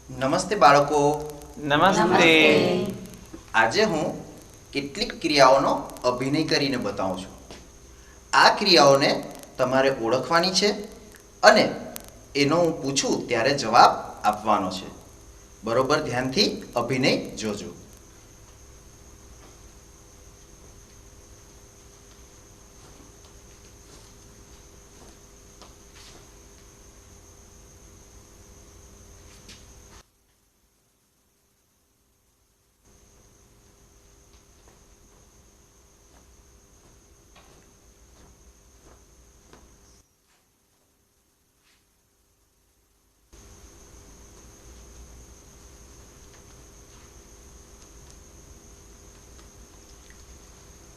નમસ્તે બાળકો. નમસ્તે. આજે હું કેટલીક ક્રિયાઓનો અભિનય કરીને બતાવું છું. આ ક્રિયાઓને તમારે ઓળખવાની છે અને એનો હું પૂછું ત્યારે જવાબ આપવાનો છે. બરોબર ધ્યાનથી અભિનય જોજો.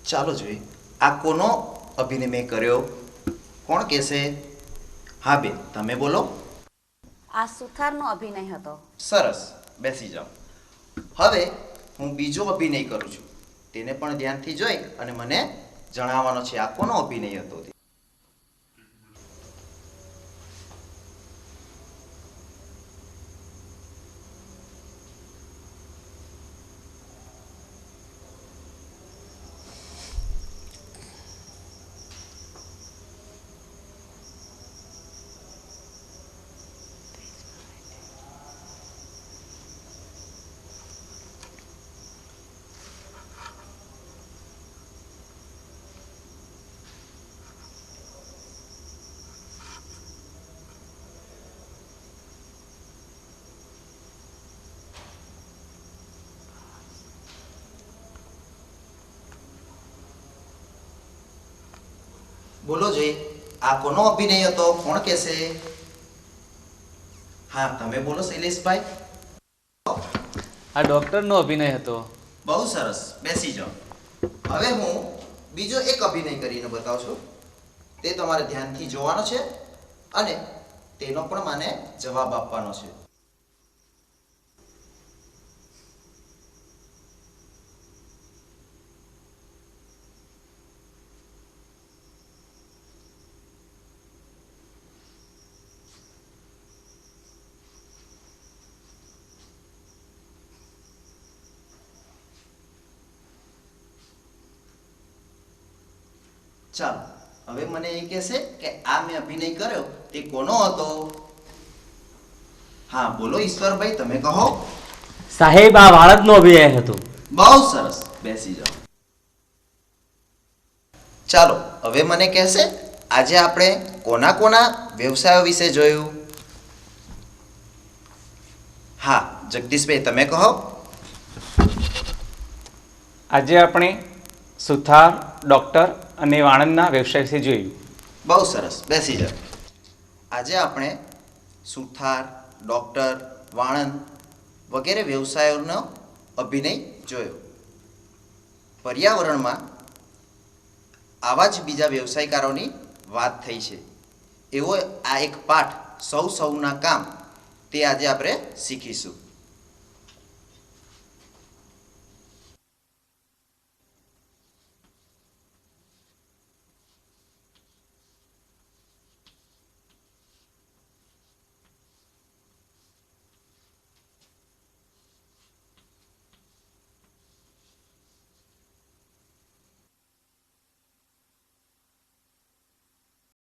ચાલો જોઈએ આ કોનો અભિનય મેં કર્યો? કોણ કહેશે? હા બેન, તમે બોલો. આ સુથારનો અભિનય હતો. સરસ, બેસી જાઓ. હવે હું બીજો અભિનય કરું છું. તેને પણ ધ્યાનથી જોઈ અને મને જણાવવાનો છે આ કોનો અભિનય હતો તે. બોલો જોઈએ આ કોનો અભિનય હતો? કોણ કહેશે? હા, તમે બોલો શૈલેષભાઈ. આ ડોક્ટરનો અભિનય હતો. બહુ સરસ, બેસી જાઓ. હવે હું બીજો એક અભિનય કરીને બતાવું છું. તે તમારે ધ્યાનથી જોવાનો છે અને તેનો પણ મને જવાબ આપવાનો છે. ચાલો, હવે મને એ કહેશે કે આ મેં અભિનય કર્યો તે કોનો હતો? હા, બોલો ઈશ્વરભાઈ, તમે કહો. સાહેબ, આ વાળદનો અભિનય હતો. બહુ સરસ, બેસી જાઓ. ચાલો, હવે મને કહેશે આજે આપણે કોના કોના વ્યવસાયો વિશે જોયું? હા, જગદીશભાઈ, તમે કહો. આજે આપણે સુથાર, ડૉક્ટર અને વાણંદના વ્યવસાય વિશે જોયું. બહુ સરસ, બેસી જાઓ. આજે આપણે સુથાર, ડૉક્ટર, વાણંદ વગેરે વ્યવસાયોનો અભિનય જોયો. પર્યાવરણમાં આવા જ બીજા વ્યવસાયકારોની વાત થઈ છે. એવો આ એક પાઠ સૌના કામ તે આજે આપણે શીખીશું.